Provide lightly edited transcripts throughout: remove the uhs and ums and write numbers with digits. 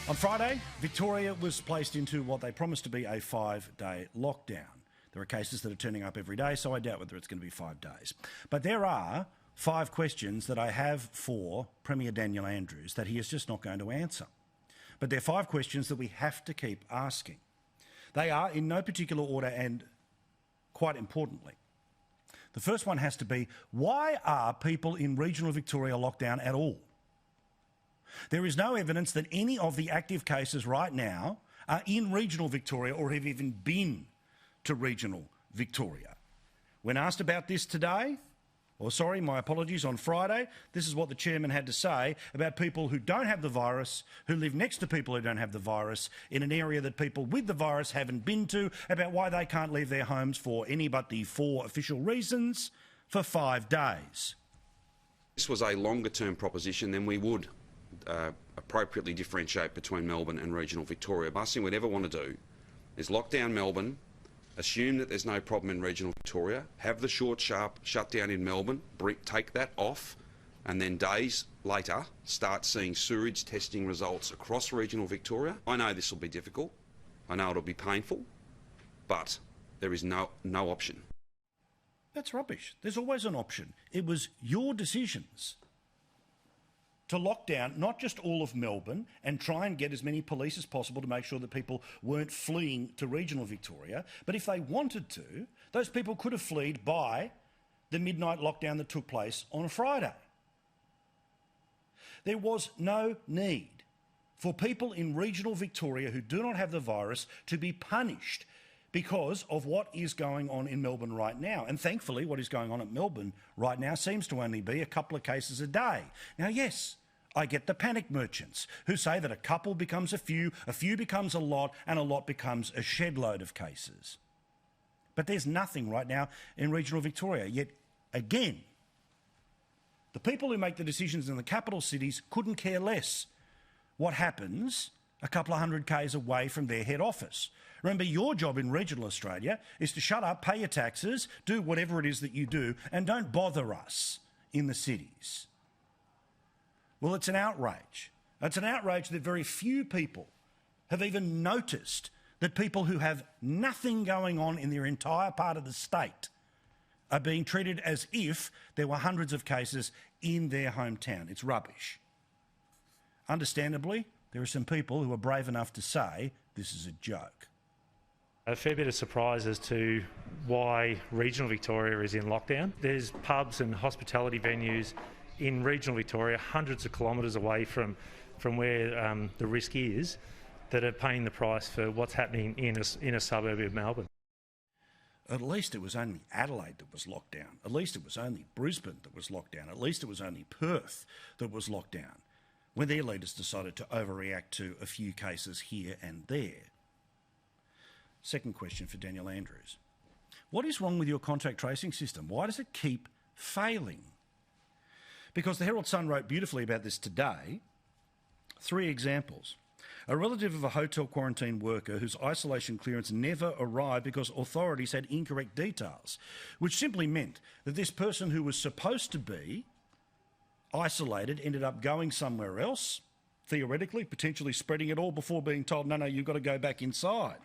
On Friday, Victoria was placed into what they promised to be a 5-day lockdown. There are cases that are turning up every day, so I doubt whether it's going to be 5 days. But there are 5 questions that I have for Premier Daniel Andrews that he is just not going to answer. But they're 5 questions that we have to keep asking. They are in no particular order and quite importantly. The first one has to be, why are people in regional Victoria locked down at all? There is no evidence that any of the active cases right now are in regional Victoria or have even been to regional Victoria. When asked about this today, my apologies, on Friday, this is what the chairman had to say about people who don't have the virus, who live next to people who don't have the virus, in an area that people with the virus haven't been to, about why they can't leave their homes for any but the 4 official reasons for 5 days. This was a longer-term proposition than we would appropriately differentiate between Melbourne and regional Victoria. The last thing we'd ever want to do is lock down Melbourne, assume that there's no problem in regional Victoria, have the short, sharp shutdown in Melbourne, take that off, and then days later start seeing sewage testing results across regional Victoria. I know this will be difficult. I know it'll be painful, but there is no option. That's rubbish. There's always an option. It was your decisions to lock down not just all of Melbourne and try and get as many police as possible to make sure that people weren't fleeing to regional Victoria, but if they wanted to, those people could have fled by the midnight lockdown that took place on a Friday. There was no need for people in regional Victoria who do not have the virus to be punished because of what is going on in Melbourne right now. And thankfully, what is going on at Melbourne right now seems to only be a couple of cases a day. Now, yes, I get the panic merchants who say that a couple becomes a few becomes a lot, and a lot becomes a shed load of cases. But there's nothing right now in regional Victoria. Yet, again, the people who make the decisions in the capital cities couldn't care less what happens a couple of 100 k's away from their head office. Remember, your job in regional Australia is to shut up, pay your taxes, do whatever it is that you do, and don't bother us in the cities. Well, it's an outrage. It's an outrage that very few people have even noticed that people who have nothing going on in their entire part of the state are being treated as if there were hundreds of cases in their hometown. It's rubbish. Understandably, there are some people who are brave enough to say this is a joke. A fair bit of surprise as to why regional Victoria is in lockdown. There's pubs and hospitality venues in regional Victoria, hundreds of kilometres away from where the risk is, that are paying the price for what's happening in a suburb of Melbourne. At least it was only Adelaide that was locked down. At least it was only Brisbane that was locked down. At least it was only Perth that was locked down, when their leaders decided to overreact to a few cases here and there. Second question for Daniel Andrews. What is wrong with your contact tracing system? Why does it keep failing? Because the Herald Sun wrote beautifully about this today. 3 examples. A relative of a hotel quarantine worker whose isolation clearance never arrived because authorities had incorrect details, which simply meant that this person who was supposed to be isolated ended up going somewhere else, theoretically, potentially spreading it all before being told, no, you've got to go back inside.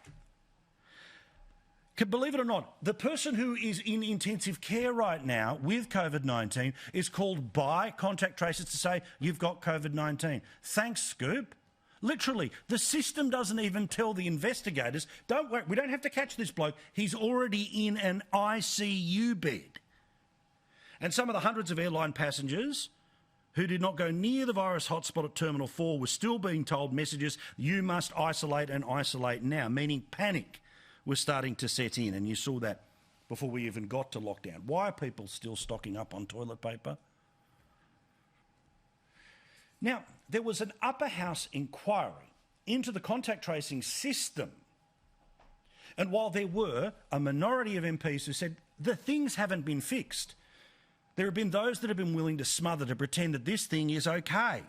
Believe it or not, the person who is in intensive care right now with COVID-19 is called by contact tracers to say, you've got COVID-19. Thanks, Scoop. Literally, the system doesn't even tell the investigators, don't worry, we don't have to catch this bloke. He's already in an ICU bed. And some of the hundreds of airline passengers who did not go near the virus hotspot at Terminal 4 were still being told messages, you must isolate and isolate now, meaning panic was starting to set in, and you saw that before we even got to lockdown. Why are people still stocking up on toilet paper? Now, there was an upper house inquiry into the contact tracing system, and while there were a minority of MPs who said the things haven't been fixed, there have been those that have been willing to smother to pretend that this thing is okay.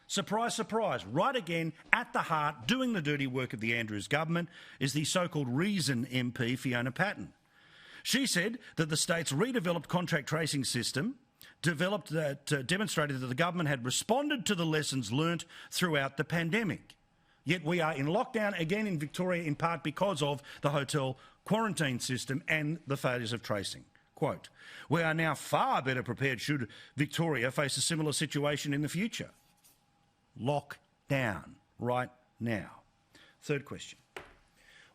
Surprise, surprise, right again, at the heart, doing the dirty work of the Andrews government, is the so-called Reason MP, Fiona Patten. She said that the state's redeveloped contract tracing system demonstrated that the government had responded to the lessons learnt throughout the pandemic. Yet we are in lockdown again in Victoria, in part because of the hotel quarantine system and the failures of tracing. Quote, "We are now far better prepared should Victoria face a similar situation in the future." Lock down right now. Third question. What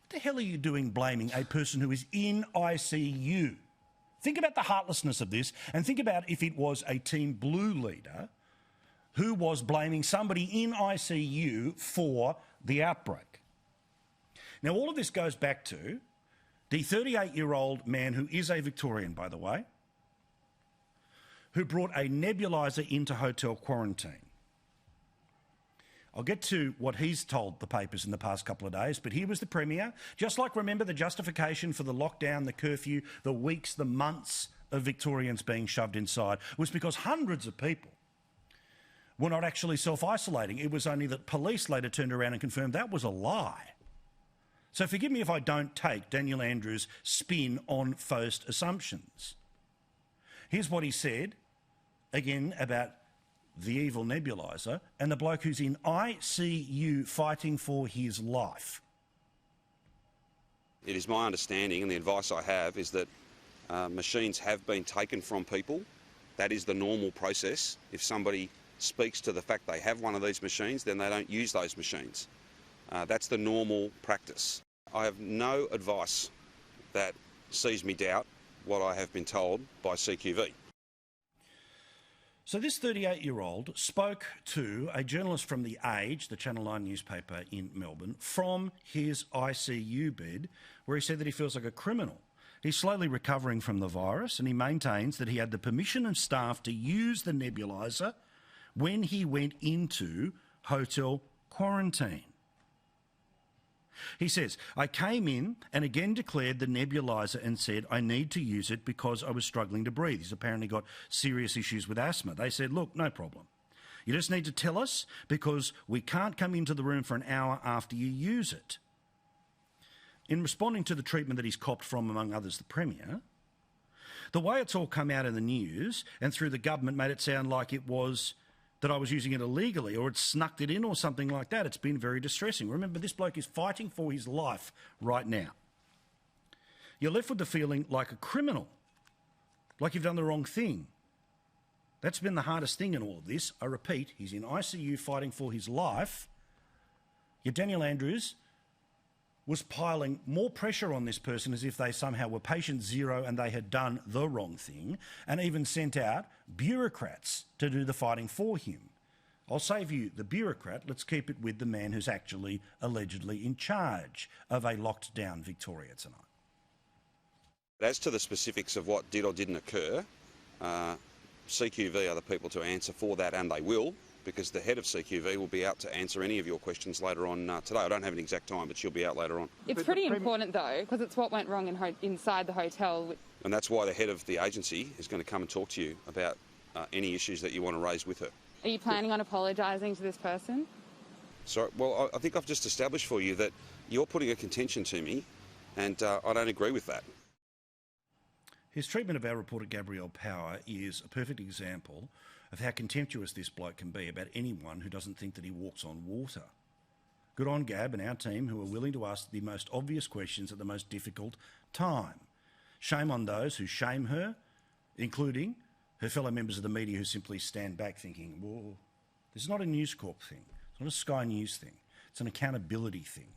the hell are you doing blaming a person who is in ICU? Think about the heartlessness of this, and think about if it was a Team Blue leader who was blaming somebody in ICU for the outbreak. Now, all of this goes back to the 38-year-old man, who is a Victorian, by the way, who brought a nebuliser into hotel quarantine. I'll get to what he's told the papers in the past couple of days, but here was the Premier. Just like, remember, the justification for the lockdown, the curfew, the weeks, the months of Victorians being shoved inside was because hundreds of people were not actually self-isolating. It was only that police later turned around and confirmed that was a lie. So forgive me if I don't take Daniel Andrews' spin on faux assumptions. Here's what he said, again, about the evil nebuliser and the bloke who's in ICU fighting for his life. It is my understanding, and the advice I have, is that machines have been taken from people. That is the normal process. If somebody speaks to the fact they have one of these machines, then they don't use those machines. That's the normal practice. I have no advice that sees me doubt what I have been told by CQV. So this 38-year-old spoke to a journalist from The Age, the Channel 9 newspaper in Melbourne, from his ICU bed, where he said that he feels like a criminal. He's slowly recovering from the virus, and he maintains that he had the permission of staff to use the nebuliser when he went into hotel quarantine. He says, "I came in and again declared the nebuliser and said I need to use it because I was struggling to breathe." He's apparently got serious issues with asthma. They said, "Look, no problem. You just need to tell us because we can't come into the room for an hour after you use it." In responding to the treatment that he's copped from, among others, the Premier, the way it's all come out in the news and through the government made it sound like it was that I was using it illegally or it snuck it in or something like that. It's been very distressing. Remember, this bloke is fighting for his life right now. You're left with the feeling like a criminal, like you've done the wrong thing. That's been the hardest thing in all of this. I repeat, he's in ICU fighting for his life, yet Daniel Andrews was piling more pressure on this person as if they somehow were patient zero and they had done the wrong thing, and even sent out bureaucrats to do the fighting for him. I'll save you the bureaucrat. Let's keep it with the man who's actually allegedly in charge of a locked down Victoria tonight. As to the specifics of what did or didn't occur, CQV are the people to answer for that, and they will, because the head of CQV will be out to answer any of your questions later on today. I don't have an exact time, but she'll be out later on. It's pretty important, though, because it's what went wrong inside the hotel. And that's why the head of the agency is going to come and talk to you about any issues that you want to raise with her. Are you planning on apologising to this person? Sorry, well, I think I've just established for you that you're putting a contention to me, and I don't agree with that. His treatment of our reporter Gabrielle Power is a perfect example of how contemptuous this bloke can be about anyone who doesn't think that he walks on water. Good on Gab and our team who are willing to ask the most obvious questions at the most difficult time. Shame on those who shame her, including her fellow members of the media who simply stand back thinking, whoa, this is not a News Corp thing. It's not a Sky News thing. It's an accountability thing.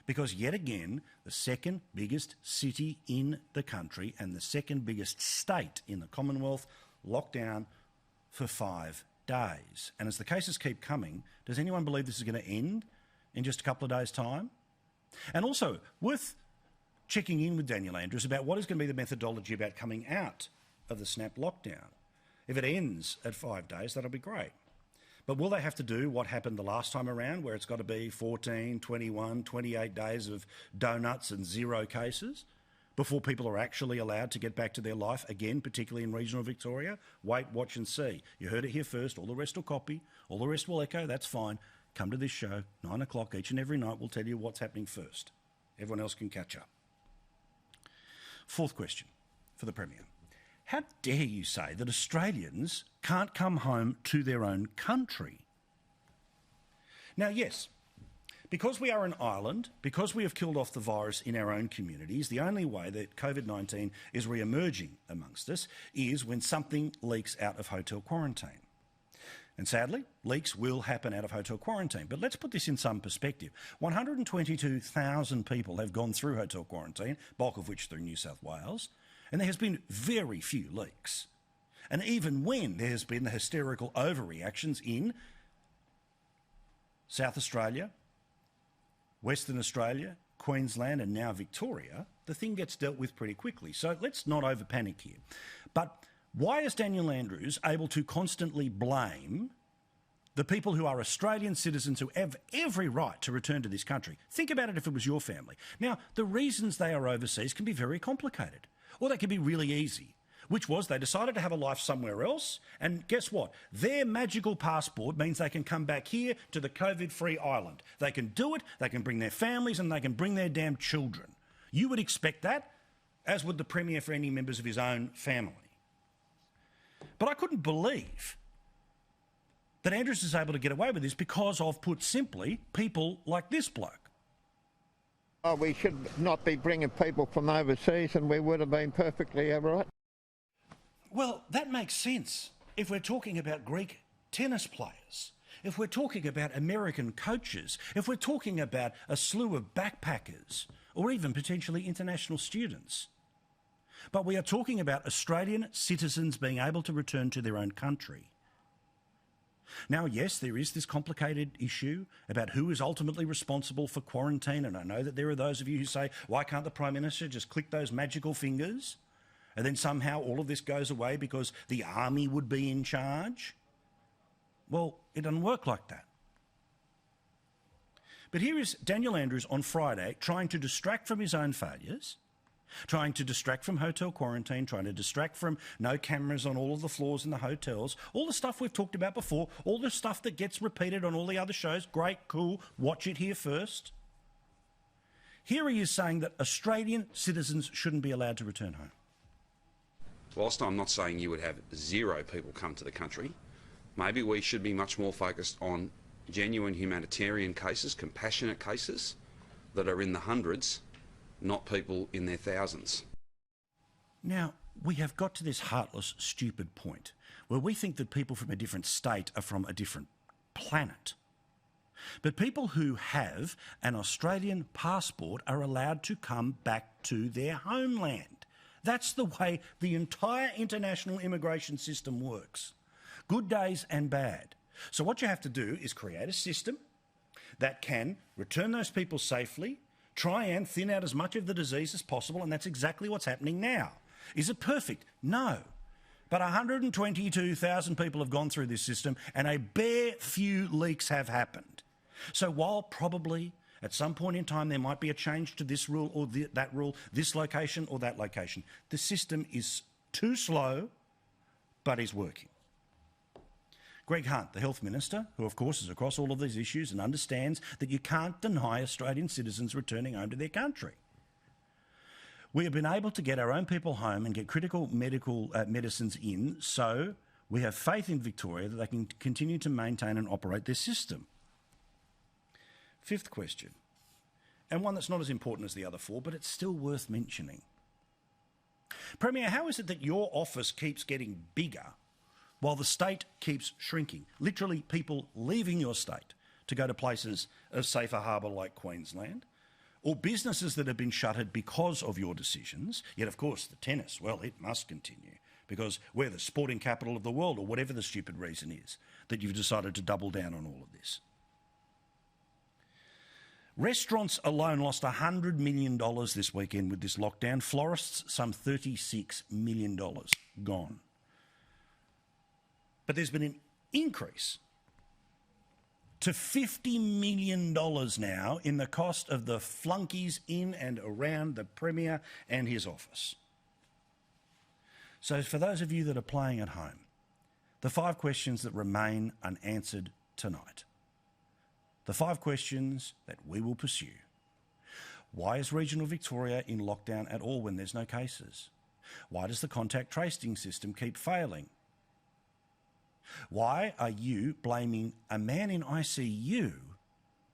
Because yet again, the second biggest city in the country and the second biggest state in the Commonwealth locked down for 5 days. And as the cases keep coming, does anyone believe this is going to end in just a couple of days' time? And also, worth checking in with Daniel Andrews about what is going to be the methodology about coming out of the snap lockdown. If it ends at 5 days, that'll be great. But will they have to do what happened the last time around, where it's got to be 14, 21, 28 days of donuts and 0 cases before people are actually allowed to get back to their life again, particularly in regional Victoria? Wait, watch and see. You heard it here first. All the rest will copy. All the rest will echo. That's fine. Come to this show, 9 o'clock each and every night. We'll tell you what's happening first. Everyone else can catch up. Fourth question for the Premier. How dare you say that Australians can't come home to their own country? Now, yes, because we are an island, because we have killed off the virus in our own communities, the only way that COVID-19 is re-emerging amongst us is when something leaks out of hotel quarantine. And sadly, leaks will happen out of hotel quarantine. But let's put this in some perspective. 122,000 people have gone through hotel quarantine, bulk of which through New South Wales, and there has been very few leaks. And even when there has been the hysterical overreactions in South Australia, Western Australia, Queensland and now Victoria, the thing gets dealt with pretty quickly. So let's not over-panic here. But why is Daniel Andrews able to constantly blame the people who are Australian citizens who have every right to return to this country? Think about it if it was your family. Now, the reasons they are overseas can be very complicated, or they can be really easy, which was they decided to have a life somewhere else, and guess what? Their magical passport means they can come back here to the COVID-free island. They can do it, they can bring their families, and they can bring their damn children. You would expect that, as would the Premier for any members of his own family. But I couldn't believe that Andrews is able to get away with this because of, put simply, people like this bloke. Oh, we should not be bringing people from overseas, and we would have been perfectly all right. Well, that makes sense if we're talking about Greek tennis players, if we're talking about American coaches, if we're talking about a slew of backpackers, or even potentially international students. But we are talking about Australian citizens being able to return to their own country. Now, yes, there is this complicated issue about who is ultimately responsible for quarantine, and I know that there are those of you who say, why can't the Prime Minister just click those magical fingers and then somehow all of this goes away because the army would be in charge? Well, it doesn't work like that. But here is Daniel Andrews on Friday trying to distract from his own failures, trying to distract from hotel quarantine, trying to distract from no cameras on all of the floors in the hotels, all the stuff we've talked about before, all the stuff that gets repeated on all the other shows. Great, cool, watch it here first. Here he is saying that Australian citizens shouldn't be allowed to return home. Whilst I'm not saying you would have zero people come to the country, maybe we should be much more focused on genuine humanitarian cases, compassionate cases that are in the hundreds, not people in their thousands. Now, we have got to this heartless, stupid point where we think that people from a different state are from a different planet. But people who have an Australian passport are allowed to come back to their homeland. That's the way the entire international immigration system works. Good days and bad. So what you have to do is create a system that can return those people safely, try and thin out as much of the disease as possible, and that's exactly what's happening now. Is it perfect? No. But 122,000 people have gone through this system, and a bare few leaks have happened. So while probably at some point in time there might be a change to this rule or that rule, this location or that location, the system is too slow, but is working. Greg Hunt, the Health Minister, who of course is across all of these issues and understands that you can't deny Australian citizens returning home to their country. We have been able to get our own people home and get critical medical medicines in, so we have faith in Victoria that they can continue to maintain and operate their system. Fifth question, and one that's not as important as the other four, but it's still worth mentioning. Premier, how is it that your office keeps getting bigger while the state keeps shrinking? Literally people leaving your state to go to places of safer harbour like Queensland, or businesses that have been shuttered because of your decisions. Yet, of course, the tennis, well, it must continue because we're the sporting capital of the world, or whatever the stupid reason is that you've decided to double down on all of this. Restaurants alone lost $100 million this weekend with this lockdown. Florists, some $36 million gone. But there's been an increase to $50 million now in the cost of the flunkies in and around the Premier and his office. So for those of you that are playing at home, the 5 questions that remain unanswered tonight. The 5 questions that we will pursue. Why is regional Victoria in lockdown at all when there's no cases? Why does the contact tracing system keep failing? Why are you blaming a man in ICU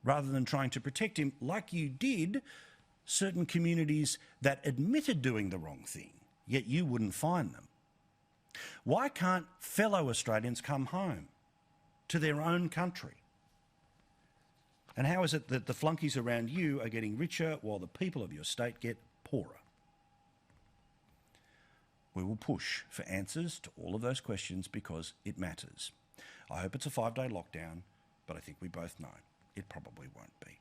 rather than trying to protect him like you did certain communities that admitted doing the wrong thing, yet you wouldn't fine them? Why can't fellow Australians come home to their own country? And how is it that the flunkies around you are getting richer while the people of your state get poorer? We will push for answers to all of those questions because it matters. I hope it's a 5-day lockdown, but I think we both know it probably won't be.